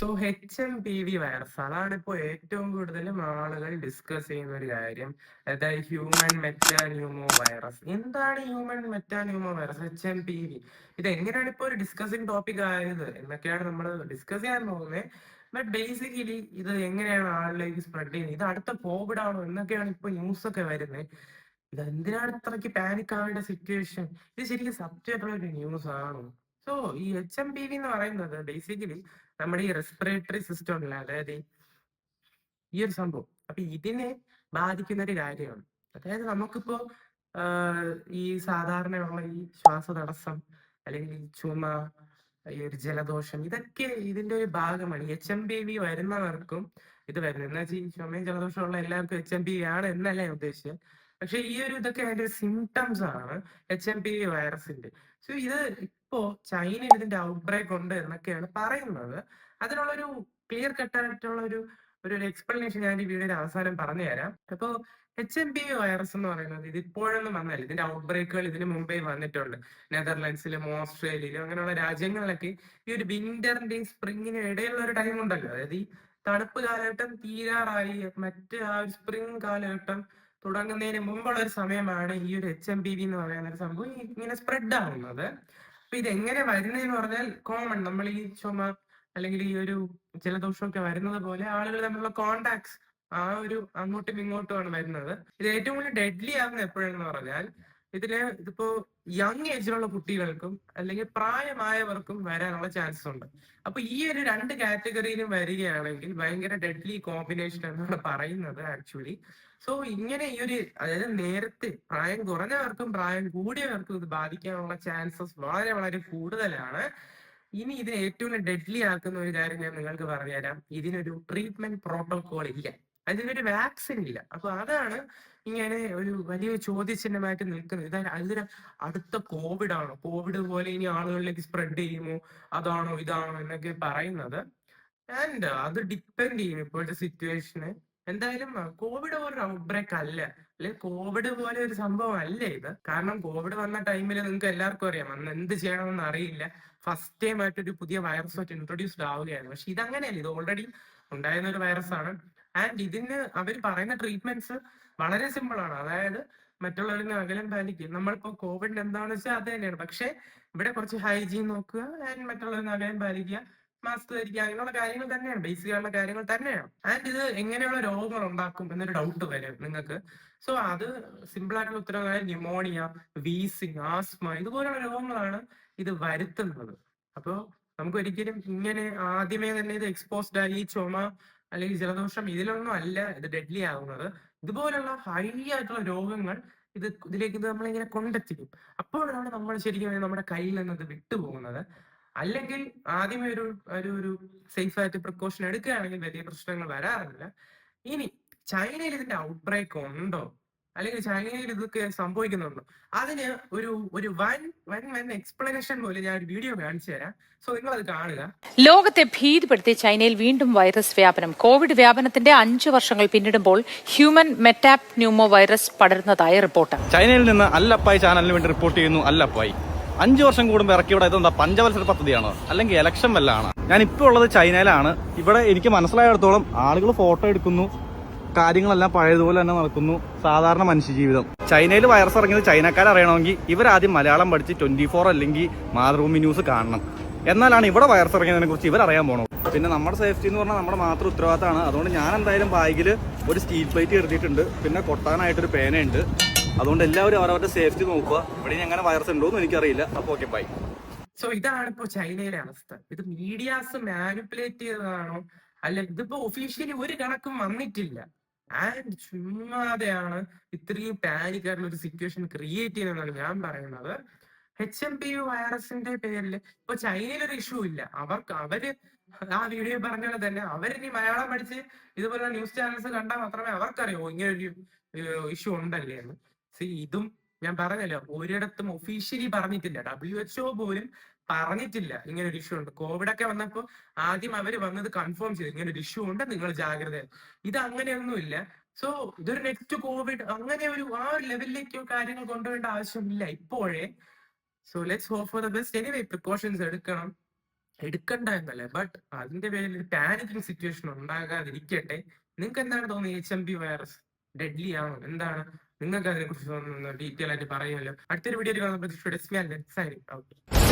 So HMPV virus അതാണ് ഇപ്പോൾ ഏറ്റവും കൂടുതലും ആളുകൾ ഡിസ്കസ് ചെയ്യുന്ന ഒരു കാര്യം. അതായത് ഹ്യൂമൻ മെറ്റാന്യൂമോ വൈറസ്. എന്താണ് ഹ്യൂമൻ മെറ്റാന്യൂമോ വൈറസ് HMPV? ഇത് എങ്ങനെയാണ് ഇപ്പോൾ ഒരു ഡിസ്കസിങ് ടോപ്പിക് ആയത് എന്നൊക്കെയാണ് നമ്മൾ ഡിസ്കസ് ചെയ്യാൻ പോകുന്നത്. ബട്ട് ബേസിക്കലി ഇത് എങ്ങനെയാണ് ആളിലേക്ക് സ്പ്രെഡ് ചെയ്യുന്നത്, ഇത് അടുത്ത കോവിഡ് ആണോ എന്നൊക്കെയാണ് ഇപ്പൊ ന്യൂസ് ഒക്കെ വരുന്നത്. ഇത് എന്തിനാണ് ഇത്രയ്ക്ക് പാനിക് ആവേണ്ട സിറ്റുവേഷൻ? ഇത് ശരിക്കും സത്യമായിട്ടുള്ള ഒരു ന്യൂസ് ആണോ? സോ ഈ HMPV എന്ന് പറയുന്നത് ബേസിക്കലി നമ്മുടെ ഈ റെസ്പിറേറ്ററി സിസ്റ്റം ഉണ്ടല്ലോ, അതായത് ഈ ഒരു സംഭവം, അപ്പൊ ഇതിനെ ബാധിക്കുന്ന ഒരു കാര്യമാണ്. അതായത് നമുക്കിപ്പോ ഈ സാധാരണയുള്ള ഈ ശ്വാസതടസ്സം അല്ലെങ്കിൽ ഈ ചുമ, ഈ ഒരു ജലദോഷം, ഇതൊക്കെ ഇതിന്റെ ഒരു ഭാഗമാണ്. HMPV വരുന്നവർക്കും ഇത് വരുന്നത് എന്ന് വെച്ചാൽ ഈ ചുമയും ജലദോഷമുള്ള എല്ലാവർക്കും HMPV ആണ് എന്നല്ല ഞാൻ ഉദ്ദേശിച്ചത്. പക്ഷെ ഈ ഒരു ഇതൊക്കെ അതിന്റെ സിംറ്റംസ് ആണ് HMPV വൈറസിന്റെ. സോ ഇത് ഇപ്പോ ചൈനയിൽ ഇതിന്റെ ഔട്ട് ബ്രേക്ക് ഉണ്ട് എന്നൊക്കെയാണ് പറയുന്നത്. അതിനുള്ളൊരു ക്ലിയർ കട്ടായിട്ടുള്ള ഒരു ഒരു എക്സ്പ്ലനേഷൻ ഞാൻ ഈ വീഡിയോയുടെ അവസാനം പറഞ്ഞു തരാം. അപ്പോ HMPV വൈറസ് എന്ന് പറയുന്നത് ഇത് ഇപ്പോഴൊന്നും വന്നല്ല. ഇതിന്റെ ഔട്ട് ബ്രേക്കുകൾ ഇതിന് മുമ്പേ വന്നിട്ടുണ്ട്. നെതർലാൻഡ്സിലും ഓസ്ട്രേലിയയിലും അങ്ങനെയുള്ള രാജ്യങ്ങളിലൊക്കെ ഈ ഒരു വിന്ററിന്റെയും സ്പ്രിങ്ങിനും ഇടയിലുള്ള ഒരു ടൈം ഉണ്ടല്ലോ, അതായത് ഈ തണുപ്പ് കാലഘട്ടം തീരാറായി മറ്റ് ആ ഒരു സ്പ്രിംഗ് കാലഘട്ടം തുടങ്ങുന്നതിന് മുമ്പുള്ള ഒരു സമയമാണ് ഈ ഒരു HMPV എന്ന് പറയുന്ന ഒരു സംഭവം ഇങ്ങനെ സ്പ്രെഡ് ആവുന്നത്. അപ്പൊ ഇത് എങ്ങനെ വരുന്നതെന്ന് പറഞ്ഞാൽ കോമൺ നമ്മൾ ഈ ചുമ അല്ലെങ്കിൽ ഈ ഒരു ജലദോഷമൊക്കെ വരുന്നത് പോലെ ആളുകൾ തമ്മിലുള്ള കോണ്ടാക്ട്സ് ആ ഒരു അങ്ങോട്ടും ഇങ്ങോട്ടുമാണ് വരുന്നത്. ഇത് ഏറ്റവും കൂടുതൽ ഡെഡ്ലി ആകുന്നത് എപ്പോഴെന്ന് പറഞ്ഞാൽ ഇതിപ്പോ യങ് ഏജിലുള്ള കുട്ടികൾക്കും അല്ലെങ്കിൽ പ്രായമായവർക്കും വരാനുള്ള ചാൻസസ് ഉണ്ട്. അപ്പൊ ഈ ഒരു രണ്ട് കാറ്റഗറിയിലും വരികയാണെങ്കിൽ ഭയങ്കര ഡെഡ്ലി കോമ്പിനേഷൻ എന്നാണ് പറയുന്നത് ആക്ച്വലി. സോ ഇങ്ങനെ ഈ ഒരു അതായത് നേരത്തെ പ്രായം കുറഞ്ഞവർക്കും പ്രായം കൂടിയവർക്കും ഇത് ബാധിക്കാനുള്ള ചാൻസസ് വളരെ വളരെ കൂടുതലാണ്. ഇനി ഇതിനെ ഏറ്റവും ഡെഡ്ലി ആക്കുന്ന ഒരു കാര്യം ഞാൻ നിങ്ങൾക്ക് പറഞ്ഞുതരാം. ഇതിനൊരു ട്രീറ്റ്മെന്റ് പ്രോട്ടോകോൾ ഇല്ല, അതിനൊരു വാക്സിൻ ഇല്ല. അപ്പൊ അതാണ് ഇങ്ങനെ ഒരു വലിയ ചോദ്യചിഹ്നമായിട്ട് നിൽക്കുന്നത്. ഇതൊരു അടുത്ത കോവിഡ് ആണോ, കോവിഡ് പോലെ ഇനി ആളുകളിലേക്ക് സ്പ്രെഡ് ചെയ്യുമോ, അതാണോ ഇതാണോ എന്നൊക്കെ പറയുന്നത്. ആൻഡ് അത് ഡിപ്പെൻഡ് ചെയ്യും ഇപ്പോഴത്തെ സിറ്റുവേഷന്. എന്തായാലും കോവിഡ് പോലെ ഔട്ട് ബ്രേക്ക് അല്ല, അല്ലെങ്കിൽ കോവിഡ് പോലെ ഒരു സംഭവം അല്ല ഇത്. കാരണം കോവിഡ് വന്ന ടൈമിൽ നിങ്ങൾക്ക് എല്ലാവർക്കും അറിയാം അന്ന് എന്ത് ചെയ്യണമെന്ന് അറിയില്ല. ഫസ്റ്റ് ടൈം ആയിട്ട് ഒരു പുതിയ വൈറസ് ആയിട്ട് ഇൻട്രൊഡ്യൂസ്ഡ് ആവുകയായിരുന്നു. പക്ഷെ ഇതങ്ങനെയല്ല, ഇത് ഓൾറെഡി ഉണ്ടായിരുന്ന ഒരു വൈറസ് ആണ്. ആൻഡ് ഇതിന് അവർ പറയുന്ന ട്രീറ്റ്മെന്റ്സ് വളരെ സിമ്പിൾ ആണ്. അതായത് മറ്റുള്ളവരിൽ നിന്ന് അകലം പാലിക്കുക. നമ്മളിപ്പോ കോവിഡിന് എന്താണെന്ന് വെച്ചാൽ അത് തന്നെയാണ്. പക്ഷെ ഇവിടെ കുറച്ച് ഹൈജീൻ നോക്കുക ആൻഡ് മറ്റുള്ളവരിൽ നിന്ന് അകലം പാലിക്കുക, മാസ്ക് ധരിക്കുക, അങ്ങനെയുള്ള കാര്യങ്ങൾ തന്നെയാണ്, ബേസിക് ആയിട്ടുള്ള കാര്യങ്ങൾ തന്നെയാണ്. ആൻഡ് ഇത് എങ്ങനെയുള്ള രോഗങ്ങൾ ഉണ്ടാക്കും എന്നൊരു ഡൗട്ട് വരും നിങ്ങൾക്ക്. സോ അത് സിമ്പിൾ ആയിട്ടുള്ള ഉത്തരവായ ന്യൂമോണിയ, വീസിങ്, ആസ്മ ഇതുപോലുള്ള രോഗങ്ങളാണ് ഇത് വരുത്തുന്നത്. അപ്പോ നമുക്ക് ഒരിക്കലും ഇങ്ങനെ ആദ്യമേ തന്നെ ഇത് എക്സ്പോസ്ഡ് ആയി ചുമ അല്ലെങ്കിൽ ജലദോഷം ഇതിലൊന്നും അല്ല ഇത് ഡെഡ്ലി ആകുന്നത്. ഇതുപോലുള്ള ഹൈ ആയിട്ടുള്ള രോഗങ്ങൾ ഇതിലേക്ക് നമ്മളിങ്ങനെ കൊണ്ടെത്തിക്കും. അപ്പോഴാണ് നമ്മൾ ശരിക്കും നമ്മുടെ കയ്യിൽ നിന്ന് ഇത് വിട്ടുപോകുന്നത്. അല്ലെങ്കിൽ ആദ്യമേ ഒരു ഒരു സേഫ് ആയിട്ട് പ്രിക്കോഷൻ എടുക്കുകയാണെങ്കിൽ വലിയ പ്രശ്നങ്ങൾ വരാറില്ല. ഇനി ചൈനയിൽ ഇതിന്റെ ഔട്ട് ബ്രേക്ക് ഉണ്ടോ, അല്ലെങ്കിൽ ചൈനയിൽ ഇതൊക്കെ സംഭവിക്കുന്നുണ്ടോ, അതിന് ഒരു ഒരു വൻ വൻ വൻ എക്സ്പ്ലനേഷൻ പോലെ ഞാൻ ഒരു വീഡിയോ കാണിച്ചു തരാം. സോ നിങ്ങൾ അത് കാണുക. ലോകത്തെ ഭീതിപ്പെടുത്തി ചൈനയിൽ വീണ്ടും വൈറസ് വ്യാപനം. കോവിഡ് വ്യാപനത്തിന്റെ 5 വർഷങ്ങൾ പിന്നിടുമ്പോൾ ഹ്യൂമൻ മെറ്റാപ്ന്യൂമോ വൈറസ് പടരുന്നതായി റിപ്പോർട്ട്. ചൈനയിൽ നിന്ന് അല്ലപ്പായി ചാനലിന് വേണ്ടി റിപ്പോർട്ട് ചെയ്യുന്നു. അല്ലപ്പായി 5 വർഷം കൂടുമ്പോൾ ഇറക്കിവിടെ ഇതെന്താ പഞ്ചവത്സര പദ്ധതിയാണോ അല്ലെങ്കിൽ ഇലക്ഷൻ വല്ലാണ്? ഞാൻ ഇപ്പോൾ ഉള്ളത് ചൈനയിലാണ്. ഇവിടെ എനിക്ക് മനസ്സിലായിടത്തോളം ആളുകൾ ഫോട്ടോ എടുക്കുന്നു, കാര്യങ്ങളെല്ലാം പഴയതുപോലെ തന്നെ നടക്കുന്നു, സാധാരണ മനുഷ്യജീവിതം. ചൈനയിൽ വൈറസ് ഇറങ്ങിയത് ചൈനക്കാരറിയണമെങ്കിൽ ഇവരാദ്യം മലയാളം പഠിച്ച് 24 അല്ലെങ്കിൽ മാതൃഭൂമി ന്യൂസ് കാണണം. എന്നാലാണ് ഇവിടെ വൈറസ് ഇറങ്ങിയതിനെ കുറിച്ച് ഇവരറിയാൻ പോകണം. പിന്നെ നമ്മുടെ സേഫ്റ്റി എന്ന് പറഞ്ഞാൽ നമ്മുടെ മാത്രം ഉത്തരവാദിത്തമാണ്. അതുകൊണ്ട് ഞാൻ എന്തായാലും ബാഗിൽ ഒരു സ്റ്റീൽ പ്ലേറ്റ് എടുത്തിട്ടുണ്ട്, പിന്നെ കൊട്ടാനായിട്ടൊരു പേനയുണ്ട്. അതുകൊണ്ട് എല്ലാവരും അവരവരുടെ സേഫ്റ്റി നോക്കുക. ഇവിടെ എങ്ങനെ വൈറസ് ഉണ്ടോന്നും എനിക്കറിയില്ല. അപ്പോൾ ഓക്കെ, ബൈ. സോ ഇതാണ് ഇപ്പോ ചൈനയിലെ അവസ്ഥ. ഇത് മീഡിയാസ് മാനിപ്പുലേറ്റ് ചെയ്തതാണോ, അല്ല ഇതിപ്പോ ഒഫീഷ്യലി ഒരു കണക്കും വന്നിട്ടില്ല. ആൻഡ് ചുമ്മാതെയാണ് ഇത്രയും പാനിക് ആയിട്ടുള്ള ഒരു സിറ്റുവേഷൻ ക്രിയേറ്റ് ചെയ്യുന്നതാണ് ഞാൻ പറയുന്നത്. HMPV വൈറസിന്റെ പേരിൽ ഇപ്പൊ ചൈനയിൽ ഒരു ഇഷ്യൂ ഇല്ല. അവര് ആ വീഡിയോ പറഞ്ഞ പോലെ തന്നെ അവരിനി മലയാളം പഠിച്ച് ഇതുപോലുള്ള ന്യൂസ് ചാനൽസ് കണ്ടാൽ മാത്രമേ അവർക്കറിയോ ഇങ്ങനെ ഒരു ഇഷ്യൂ ഉണ്ടല്ലേ എന്ന്. ഇതും ഞാൻ പറഞ്ഞല്ലോ, ഒരിടത്തും ഒഫീഷ്യലി പറഞ്ഞിട്ടില്ല. WHO പോലും പറഞ്ഞിട്ടില്ല ഇങ്ങനെ ഒരു ഇഷ്യൂ ഉണ്ട്. കോവിഡ് ഒക്കെ വന്നപ്പോ ആദ്യം അവര് വന്നത് കൺഫേം ചെയ്തു ഇങ്ങനെ ഒരു ഇഷ്യൂ ഉണ്ട്, നിങ്ങൾ ജാഗ്രത. ഇത് അങ്ങനെയൊന്നുമില്ല. സോ ഇതൊരു നെക്സ്റ്റ് കോവിഡ് അങ്ങനെ ആ ഒരു ലെവലിലേക്കോ കാര്യങ്ങൾ കൊണ്ടുപോകേണ്ട ആവശ്യമില്ല ഇപ്പോഴേ. So let's hope for the best. Anyway precautions എടുക്കണം. എടുക്കണ്ട എന്നല്ല, ബട്ട് അതിന്റെ പേരിൽ ഒരു പാനിക്കിംഗ് സിറ്റുവേഷൻ ഉണ്ടാകാതിരിക്കട്ടെ. നിങ്ങൾക്ക് എന്താണ് തോന്നുന്നത്? HMP വൈറസ് ഡെഡ്ലി ആണോ? എന്താണ് നിങ്ങൾക്ക് അതിനെ കുറിച്ച് തോന്നുന്നത്? ഡീറ്റെയിൽ ആയിട്ട് പറയുമല്ലോ. അടുത്തൊരു വീഡിയോ കാണുമ്പോൾ സൈനിങ് ഔട്ട്.